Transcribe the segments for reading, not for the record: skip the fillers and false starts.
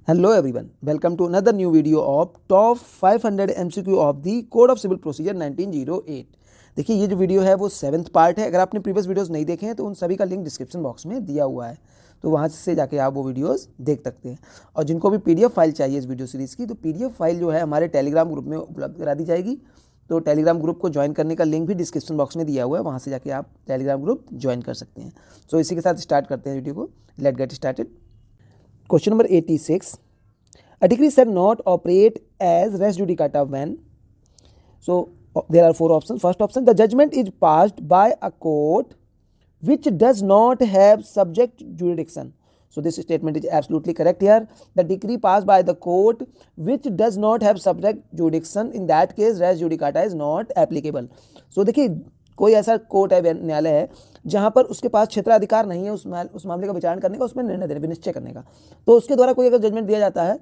Hello everyone, welcome to another new video of top 500 MCQ of the code of civil procedure 1908। देखिए ये जो video है वो 7th part है। अगर आपने प्रीवियस वीडियोस नहीं देखे हैं तो उन सभी का लिंक डिस्क्रिप्शन बॉक्स में दिया हुआ है, तो वहाँ से जाके आप वो वीडियोस देख सकते हैं। और जिनको भी PDF फाइल चाहिए इस वीडियो सीरीज़ की, तो PDF फाइल जो है हमारे टेलीग्राम ग्रुप में उपलब्ध करा दी जाएगी। तो टेलीग्राम ग्रुप को ज्वाइन करने का लिंक भी डिस्क्रिप्शन बॉक्स में दिया हुआ है, वहाँ से जाके आप टेलीग्राम ग्रुप ज्वाइन कर सकते हैं। सो इसी के साथ स्टार्ट करते हैं वीडियो को। Let get started. Question number 86, a decree shall not operate as res judicata when. So there are four options. First option, the judgment is passed by a court which does not have subject jurisdiction. So this statement is absolutely correct here. The decree passed by the court which does not have subject jurisdiction, in that case res judicata is not applicable. So देखिए कोई ऐसा court है, न्यायालय है जहां पर उसके पास क्षेत्राधिकार नहीं है उस मामले का विचारण करने का, उसमें निर्णय देने विनिश्चय करने का, तो उसके द्वारा कोई अगर जजमेंट दिया जाता है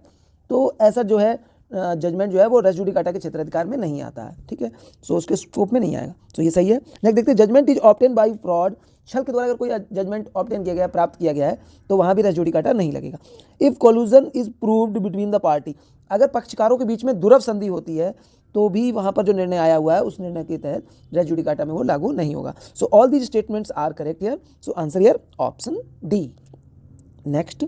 तो ऐसा जो है जजमेंट जो है वो रेस जुडिकाटा के क्षेत्राधिकार में नहीं आता है। ठीक है, सो उसके स्कोप में नहीं आएगा। तो ये सही है। नेक्स्ट देखते हैं, judgment is obtain by fraud. छल के द्वारा अगर कोई जजमेंट ऑब्टेन किया गया, प्राप्त किया गया है, तो वहां भी रेस जुडिकाटा नहीं लगेगा। If collusion is proved between the party, अगर पक्षकारों के बीच में दुर्लभ संधि होती है तो भी वहां पर जो निर्णय आया हुआ है उस निर्णय के तहत रेस जुडिकाटा में वो लागू नहीं होगा। So all these statements are correct here. So answer here option D. Next,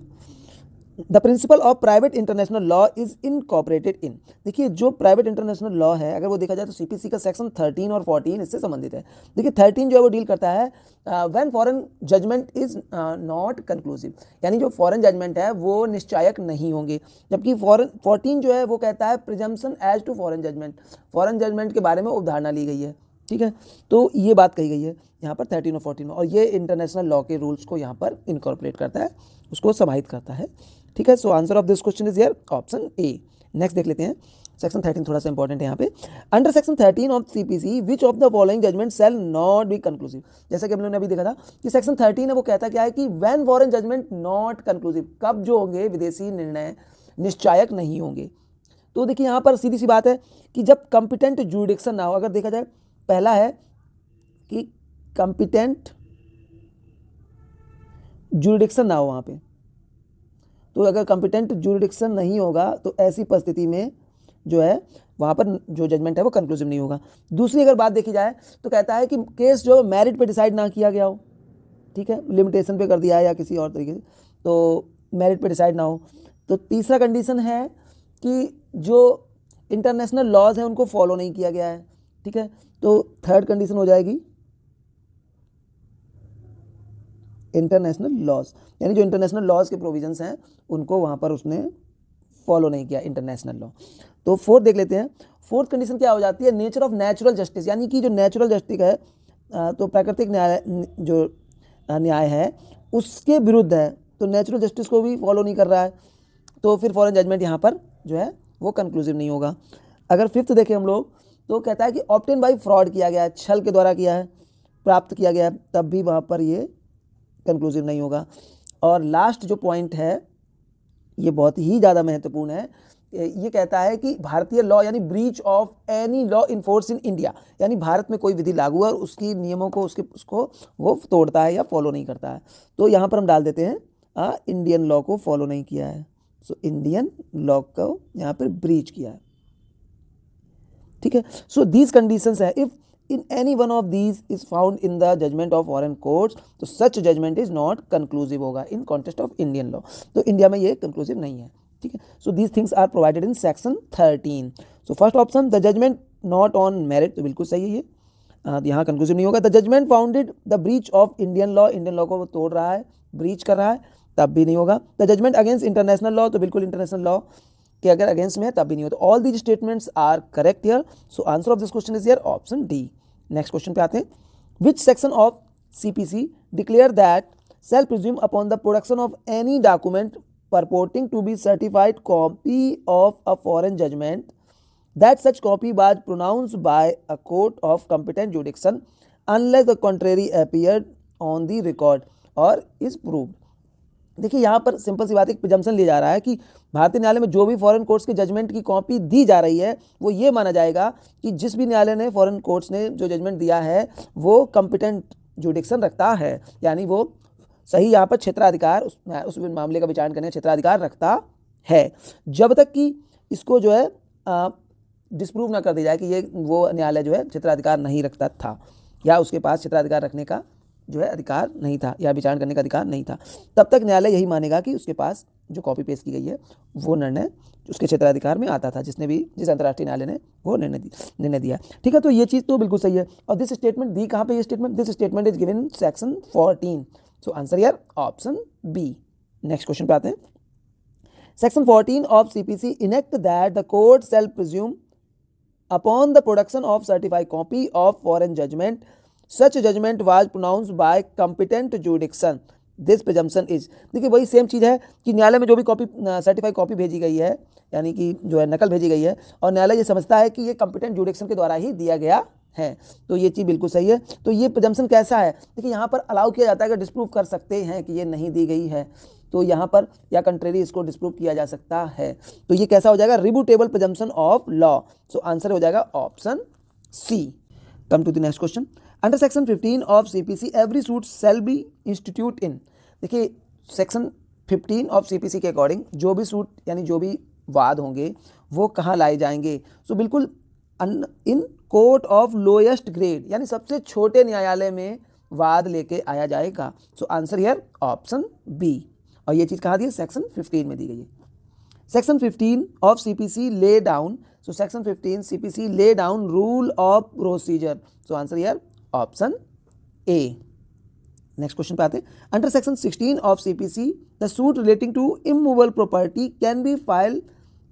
the principle of private international law is incorporated in. देखिए जो प्राइवेट इंटरनेशनल लॉ है, अगर वो देखा जाए तो CPC का सेक्शन 13 और 14 इससे संबंधित है। देखिए 13 जो है वो डील करता है when foreign judgment is not conclusive, यानी जो फॉरेन जजमेंट है वो निश्चायक नहीं होंगे, जबकि 14 जो है वो कहता है presumption as to foreign judgment, foreign judgment के बारे में अवधारणा ली गई है। ठीक है, तो ये बात कही गई है यहाँ पर 13 और 14 में, और ये इंटरनेशनल लॉ के रूल्स को यहाँ पर इनकॉर्पोरेट करता है, उसको समाहित करता है। ठीक है, so answer of this question is here option A. Next देख लेते हैं सेक्शन 13, थोड़ा सा इंपॉर्टेंट है यहाँ पे। Under section 13 of CPC which of the following judgment shall not be conclusive. जैसा कि हम लोगों ने अभी देखा था कि सेक्शन 13 है वो कहता क्या है कि when foreign judgment not conclusive, कब जो होंगे विदेशी निर्णय निश्चायक नहीं होंगे। तो देखिए यहाँ पर सीधी सी बात है कि जब कंपिटेंट जुडिक्शन ना हो, अगर देखा जाए पहला है कि कंपिटेंट जुडिक्शन ना हो वहाँ पे, तो अगर कंपिटेंट जुरिडिक्शन नहीं होगा तो ऐसी परिस्थिति में जो है वहाँ पर जो जजमेंट है वो कंक्लूसिव नहीं होगा। दूसरी अगर बात देखी जाए तो कहता है कि केस जो मेरिट पे डिसाइड ना किया गया हो, ठीक है, लिमिटेशन पे कर दिया है या किसी और तरीके से, तो मेरिट पे डिसाइड ना हो। तो तीसरा कंडीशन है कि जो इंटरनेशनल लॉज हैं उनको फॉलो नहीं किया गया है। ठीक है, तो थर्ड कंडीशन हो जाएगी इंटरनेशनल लॉज, यानी जो इंटरनेशनल लॉज के प्रोविजंस हैं उनको वहाँ पर उसने फॉलो नहीं किया इंटरनेशनल लॉ। तो फोर्थ देख लेते हैं। फोर्थ कंडीशन क्या हो जाती है, नेचर ऑफ नेचुरल जस्टिस, यानी कि जो नेचुरल जस्टिस है तो प्राकृतिक न्याय जो न्याय है उसके विरुद्ध है, तो नेचुरल जस्टिस को भी फॉलो नहीं कर रहा है, तो फिर फॉरेन जजमेंट यहाँ पर जो है वो कंक्लूसिव नहीं होगा। अगर फिफ्थ देखें हम लोग तो कहता है कि ऑब्टेन बाई फ्रॉड किया गया है, छल के द्वारा किया है, प्राप्त किया गया है, तब भी वहाँ पर ये कंक्लूसिव नहीं होगा। और लास्ट जो पॉइंट है ये बहुत ही ज़्यादा महत्वपूर्ण है, ये कहता है कि भारतीय लॉ यानी breach of any law in force in India, यानी भारत में कोई विधि लागू है और उसकी नियमों को उसको वो तोड़ता है या फॉलो नहीं करता है, तो यहाँ पर हम डाल देते हैं इंडियन लॉ को फॉलो नहीं किया है। सो इंडियन लॉ को यहाँ पर ब्रीच किया है। ठीक है, सो दीज कंडीशंस है, if in any one of these is found in the judgment of foreign courts, तो such judgment is not conclusive होगा in context of Indian law, तो इंडिया में ये conclusive नहीं है। ठीक है, so these things are provided in section 13। so first option, the judgment not on merit, तो बिल्कुल सही है ये, यहाँ conclusive नहीं होगा। the judgment founded the breach of Indian law, Indian law को वो तोड़ रहा है, breach कर रहा है, तब भी नहीं होगा। the judgment against international law, तो बिल्कुल international law कि अगर अगेंस्ट में है तब भी नहीं होता। All these statements are correct here. So answer of this question is here option D. Next question पे आते हैं। Which section of CPC declare that shall presume upon the production of any document purporting to be certified copy of a foreign judgment that such copy was pronounced by a court of competent jurisdiction unless the contrary appeared on the record or is proved। देखिए यहाँ पर simple सी बात, एक presumption लिया जा रहा है कि भारतीय न्यायालय में जो भी फॉरेन कोर्ट्स के जजमेंट की कॉपी दी जा रही है वो ये माना जाएगा कि जिस भी न्यायालय ने फॉरेन कोर्ट्स ने जो जजमेंट दिया है वो कॉम्पिटेंट जुडिक्शन रखता है, यानी वो सही यहाँ पर क्षेत्राधिकार उस मामले का विचारण करने का क्षेत्राधिकार रखता है, जब तक कि इसको जो है डिस्प्रूव ना कर दिया जाए कि ये वो न्यायालय जो है क्षेत्राधिकार नहीं रखता था या उसके पास क्षेत्राधिकार रखने का जो है अधिकार नहीं था या विचारण करने का अधिकार नहीं था, तब तक न्यायालय यही मानेगा कि उसके पास जो कॉपी पेस्ट की गई है वो निर्णय उसके क्षेत्राधिकार में आता था, जिस अंतर्राष्ट्रीय न्यायालय ने वो निर्णय दिया। ठीक है, तो ये चीज़ तो बिल्कुल सही है। और दिस स्टेटमेंट दी कहाँ पे, ये statement, this statement is given in section 14, so answer here option B. Next question पे आते हैं। Section 14 of CPC enact that the court shall presume upon the production of certified copy of foreign judgment such judgment was pronounced by competent jurisdiction, this presumption is। देखिए वही same चीज़ है कि न्यायालय में जो भी कॉपी सर्टिफाइड कॉपी भेजी गई है, यानी कि जो है नकल भेजी गई है, और न्यायालय ये समझता है कि ये कॉम्पिटेंट जुडिक्शन के द्वारा ही दिया गया है, तो ये चीज़ बिल्कुल सही है। तो ये प्रिजम्पशन कैसा है, देखिए यहाँ पर अलाउ किया जाता है कि डिस्प्रूव कर सकते हैं कि ये नहीं दी गई है, तो यहाँ पर या कंट्रेरी इसको डिस्प्रूव किया जा सकता है, तो ये कैसा हो जाएगा, rebuttable presumption of law, so answer हो जाएगा option C. Come to the next question. Under section 15 of CPC every suit shall be institute in. देखिए सेक्शन 15 ऑफ सीपीसी के अकॉर्डिंग जो भी सूट यानी जो भी वाद होंगे वो कहाँ लाए जाएंगे, सो बिल्कुल in court of lowest grade, यानी सबसे छोटे न्यायालय में वाद लेके आया जाएगा, so answer here option B. और ये चीज़ कहाँ दी है, सेक्शन 15 में दी गई है। Section 15 of CPC lay down, so section 15 CPC lay down rule of procedure, so answer here option A. Next question पे आते हैं। Under section 16 of CPC the suit relating to immovable property can be file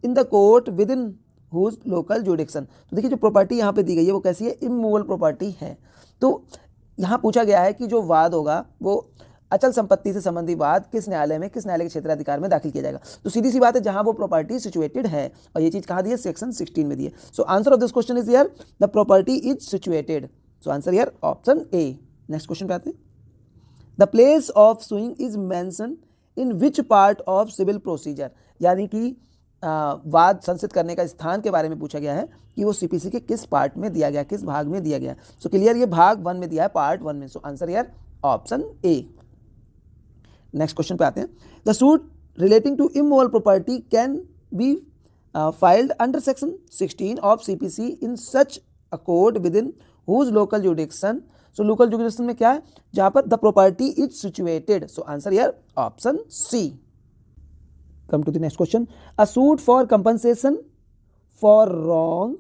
in the court with in whose local jurisdiction. तो देखिए जो property यहाँ पे दी गई है वो कैसी है, इमूवेबल प्रॉपर्टी है। तो यहाँ पूछा गया है कि जो वाद होगा वो अचल संपत्ति से संबंधित वाद किस न्यायालय में, किस न्यायालय के क्षेत्राधिकार में दाखिल किया जाएगा, तो सीधी सी बात है जहां वो प्रॉपर्टी सिचुएटेड है, और ये चीज कहाँ दी है, सेक्शन 16 में दी है। So answer of this question is here the property is situated, so answer here option A. Next question पे आते हैं। The place of suing is mention in which part of civil procedure, यानी कि वाद संसित करने का स्थान के बारे में पूछा गया है कि वो सीपीसी के किस पार्ट में दिया गया, किस भाग में दिया गया। सो क्लियर, ये भाग 1 में दिया है, पार्ट 1 में, so answer here option A. Next question पे आते हैं। The suit relating to immovable property can be filed under section 16 of CPC in such a court with in whose local jurisdiction, so local jurisdiction में क्या है, जहां पर the property is situated, so answer here option C. Come to the next question. A suit for compensation for wrong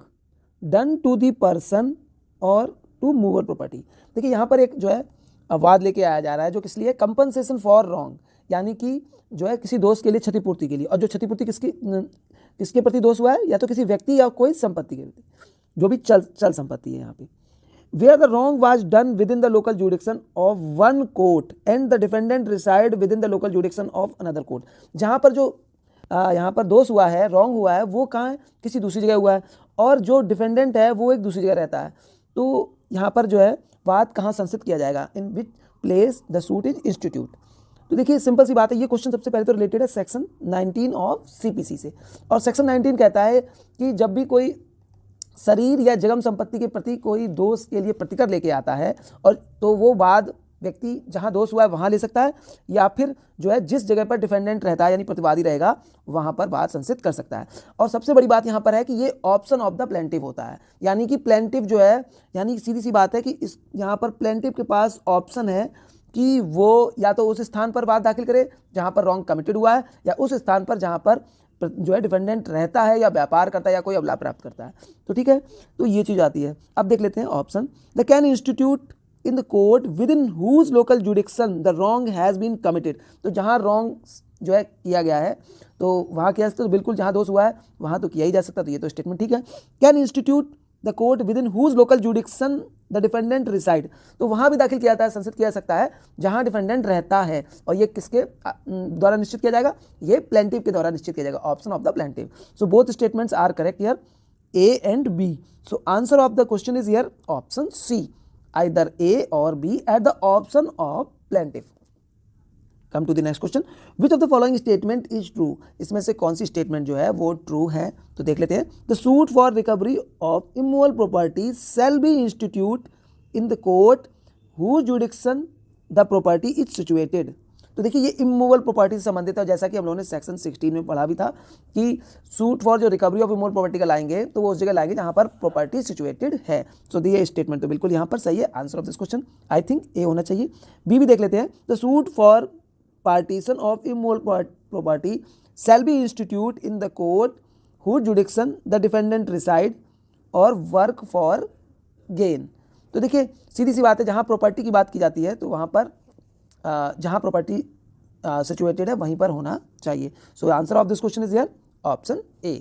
done to the person और to movable property. देखिए यहाँ पर एक जो है वाद लेके आया जा रहा है जो किस लिए, कंपनसेशन फॉर रॉन्ग, यानी कि जो है किसी दोष के लिए क्षतिपूर्ति के लिए, और जो क्षतिपूर्ति किसके प्रति दोष हुआ है, या तो किसी व्यक्ति या कोई संपत्ति के प्रति, जो भी चल संपत्ति है यहाँ पे। Where the wrong was done with in the local jurisdiction of one court and the defendant reside with in the local jurisdiction of another court. जहाँ पर जो यहाँ पर दोष हुआ है, रॉन्ग हुआ है, वो कहाँ है, किसी दूसरी जगह हुआ है, और जो डिफेंडेंट है वो एक दूसरी जगह रहता है, तो यहाँ पर जो है वाद कहाँ संसित किया जाएगा, in which place the suit is institute. तो देखिए सिंपल सी बात है, ये क्वेश्चन सबसे पहले तो रिलेटेड है सेक्शन 19 ऑफ सीपीसी से, और सेक्शन 19 कहता है कि जब भी कोई शरीर या जगम संपत्ति के प्रति कोई दोष के लिए प्रतिकर लेके आता है, और तो वो वाद व्यक्ति जहां दोष हुआ है वहां ले सकता है, या फिर जो है जिस जगह पर डिफेंडेंट रहता है यानी प्रतिवादी रहेगा वहां पर वाद संसित कर सकता है। और सबसे बड़ी बात यहां पर है कि ये ऑप्शन ऑफ द प्लेंटिव होता है, यानी कि प्लेंटिव जो है, यानी सीधी सी बात है कि इस यहाँ पर प्लेंटिव के पास ऑप्शन है कि वो या तो उस स्थान पर वाद दाखिल करे जहां पर रॉन्ग कमिटेड हुआ है, या उस स्थान पर जहां पर जो है डिफेंडेंट रहता है या व्यापार करता है या कोई लाभ प्राप्त करता है। तो ठीक है, तो ये चीज़ आती है। अब देख लेते हैं option. The can institute in the court with in whose local jurisdiction the wrong has been committed. तो जहाँ रॉन्ग जो है किया गया है तो वहाँ किया सकता, तो बिल्कुल जहाँ दोष हुआ है वहाँ तो किया ही जा सकता, तो ये तो स्टेटमेंट ठीक है। Can institute the court with in whose local jurisdiction the defendant reside, तो वहाँ भी दाखिल किया जाता है, संसित किया जा सकता है जहाँ डिफेंडेंट रहता है, और ये किसके द्वारा निश्चित किया जाएगा, ये प्लेंटिव के द्वारा निश्चित किया जाएगा, option of the plaintiff. So both statements are correct here, A and B. So answer of the question is here option C, either A or B at the option of plaintiff. Come to the next question. Which of the following statement is true? इसमें से कौन सी statement जो है वो true है, तो देख लेते हैं। The suit for recovery of immovable property shall be instituted in the court whose jurisdiction the property is situated. तो देखिए ये इमूवेबल प्रॉपर्टी से संबंधित है, जैसा कि हम लोगों ने सेक्शन 16 में पढ़ा भी था कि सूट फॉर जो रिकवरी ऑफ इमूवेबल प्रॉपर्टी का लाएंगे तो वो उस जगह लाएंगे जहां पर प्रॉपर्टी सिचुएटेड है। सो ये स्टेटमेंट तो बिल्कुल यहाँ पर सही है। Answer of this question I think A होना चाहिए। बी भी देख लेते हैं। The suit for partition of immovable property shall be institute in the court whose jurisdiction the defendant reside or work for gain। तो देखिए सीधी सी बात है, जहाँ प्रॉपर्टी की बात की जाती है तो वहाँ पर जहाँ प्रॉपर्टी सिचुएटेड है वहीं पर होना चाहिए। सो answer of this question is here option A.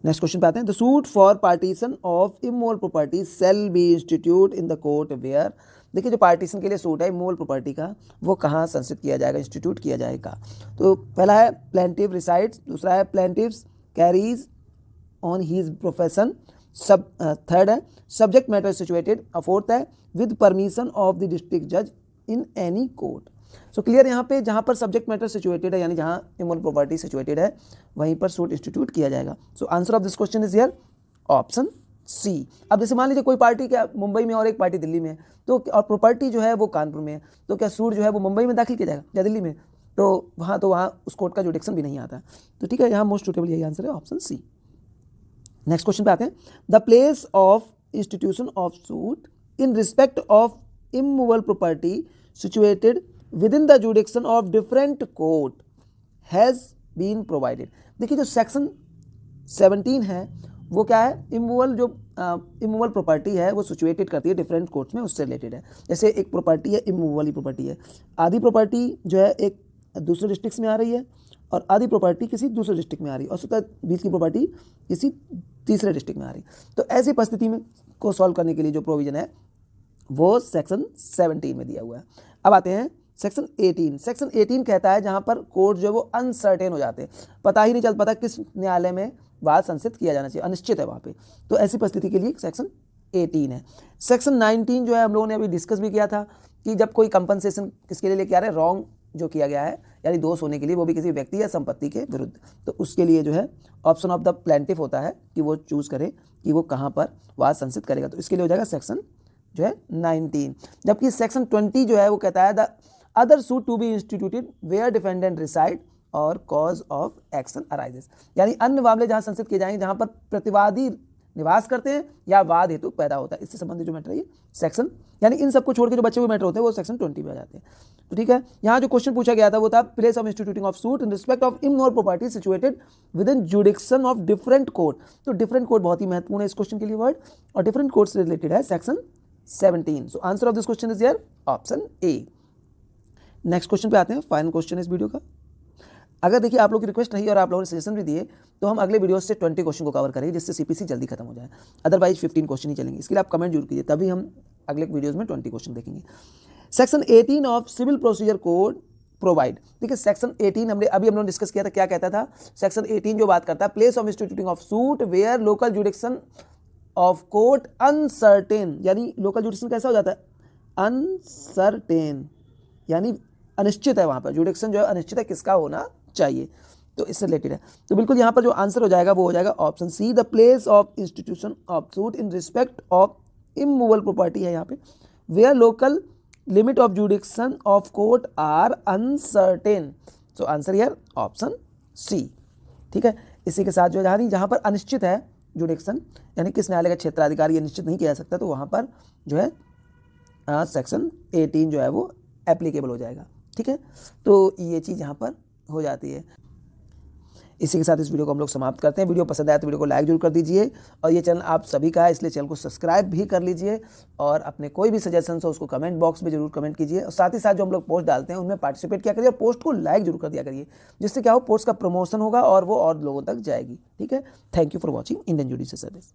Next question पे आते हैं। The suit for partition of immovable property shall be institute in the court where। देखिए जो पार्टीशन के लिए सूट है इमूवेबल प्रॉपर्टी का वो कहाँ संस्थित किया जाएगा, इंस्टीट्यूट किया जाएगा। तो पहला है प्लेंटिव रिसाइड्स, दूसरा है plaintiffs carries on his profession, third है सब्जेक्ट मैटर सिचुएटेड, फोर्थ है with permission of the district जज in any court. So clear यहाँ पे जहाँ पर सब्जेक्ट मैटर सिचुएटेड है यानी जहाँ इमूवेबल प्रॉपर्टी सिचुएटेड है वहीं पर सूट इंस्टीट्यूट किया जाएगा। So answer of this question is here option C. अब जैसे मान लीजिए कोई पार्टी क्या मुंबई में और एक पार्टी दिल्ली में है, तो और प्रॉपर्टी जो है वो कानपुर में है, तो क्या सूट जो है वो मुंबई में दाखिल किया जाएगा या दिल्ली में? तो वहाँ उस कोर्ट का जुडिक्शन भी नहीं आता। तो ठीक है, यहाँ मोस्ट सुटेबल यही आंसर है ऑप्शन सी। नेक्स्ट क्वेश्चन पे आते हैं। The place of institution of suit in respect of immovable property situated with in the jurisdiction of different court has been provided. देखिए जो सेक्शन 17 है वो क्या है, इमूवेबल जो इमूवेबल प्रॉपर्टी है वो सिचुएटेड करती है डिफरेंट कोर्ट्स में, उससे रिलेटेड है। जैसे एक प्रॉपर्टी है इमूवेबल ही प्रॉपर्टी है, आधी प्रॉपर्टी जो है एक दूसरे डिस्ट्रिक्ट में आ रही है और आधी प्रॉपर्टी किसी दूसरे डिस्ट्रिक्ट में आ रही है और उसके बीच की प्रॉपर्टी किसी तीसरे डिस्ट्रिक्ट में आ रही है। तो ऐसी परिस्थिति में को सॉल्व करने के लिए जो प्रोविजन है वो सेक्शन 17 में दिया हुआ है। अब आते हैं सेक्शन 18। सेक्शन 18 कहता है जहाँ पर कोर्ट जो है वो अनसर्टेन हो जाते हैं, पता ही नहीं चल पाता किस न्यायालय में वाद संसित किया जाना चाहिए, अनिश्चित है वहाँ पे। तो ऐसी परिस्थिति के लिए सेक्शन 18 है। सेक्शन 19 जो है हम लोगों ने अभी डिस्कस भी किया था कि जब कोई कंपनसेशन किसके लिए लेके आ रहे हैं, रॉन्ग जो किया गया है यानी दोष होने के लिए, वो भी किसी व्यक्ति या संपत्ति के विरुद्ध, तो उसके लिए जो है ऑप्शन ऑफ द प्लेंटिफ होता है कि वो चूज करे कि वो कहाँ पर वाद संसित करेगा। तो इसके लिए हो जाएगा सेक्शन जो है 19। जबकि सेक्शन 20 जो है वो कहता है the other suit to be instituted where defendant reside और कॉज ऑफ एक्शन अराइजेस, यानी अन्य मामले जहां संसित किए जाएंगे जहां पर प्रतिवादी निवास करते हैं या वाद हेतु पैदा होता है, इससे संबंधित जो मैटर है ये सेक्शन, यानी इन सबको छोड़ के जो बचे हुए मैटर होते हैं वो सेक्शन 20 में आ जाते हैं। तो ठीक है, यहाँ जो क्वेश्चन पूछा गया था वो था place of instituting of suit in respect of immovable property situated with in जुडिक्शन of different court. तो डिफरेंट कोर्ट बहुत ही महत्वपूर्ण है इस क्वेश्चन के लिए वर्ड, और डिफरेंट कोर्ट से रिलेटेड है section 17। So answer of this question is here option A. Next question पे आते हैं, फाइनल क्वेश्चन इस वीडियो का। अगर देखिए आप लोग की रिक्वेस्ट रही और आप लोगों ने सजेशन भी दिए तो हम अगले वीडियो से 20 क्वेश्चन को कवर करेंगे जिससे सीपीसी जल्दी खत्म हो जाए, अदरवाइज 15 क्वेश्चन ही चलेंगे। इसके लिए आप कमेंट जरूर कीजिए, तभी हम अगले वीडियोस में 20 क्वेश्चन देखेंगे। Section 18 of civil procedure code provide. देखिए सेक्शन 18 हमने अभी हम लोगों ने डिस्कस किया था, क्या कहता था सेक्शन 18 जो बात करता है place of instituting of suit where local jurisdiction of court uncertain, यानी लोकल जुडिक्शन कैसा हो जाता है, अनसर्टेन यानी अनिश्चित है, वहां पर जुडिक्शन जो है अनिश्चित है किसका होना चाहिए, तो इससे रिलेटेड है। तो बिल्कुल यहाँ पर जो आंसर हो जाएगा वो हो जाएगा option C, the place of institution of suit in respect of immovable property है यहाँ पे, where local limit of jurisdiction of court are uncertain. So answer here option C. ठीक है, इसी के साथ जो है जहाँ पर अनिश्चित है जुडिक्शन यानी किस न्यायालय का क्षेत्राधिकार ये निश्चित नहीं किया जा सकता, तो वहाँ पर जो है सेक्शन 18 जो है वो एप्लीकेबल हो जाएगा। ठीक है, तो ये चीज़ यहाँ पर हो जाती है। इसी के साथ इस वीडियो को हम लोग समाप्त करते हैं। वीडियो पसंद आया तो वीडियो को लाइक जरूर कर दीजिए, और ये चैनल आप सभी का है इसलिए चैनल को सब्सक्राइब भी कर लीजिए, और अपने कोई भी सजेशंस हो उसको कमेंट बॉक्स में जरूर कमेंट कीजिए, और साथ ही साथ जो हम लोग पोस्ट डालते हैं उनमें पार्टिसिपेट किया करिए और पोस्ट को लाइक जरूर कर दिया करिए, जिससे क्या हो पोस्ट का प्रमोशन होगा और वो और लोगों तक जाएगी। ठीक है, thank you for watching Indian judicial service.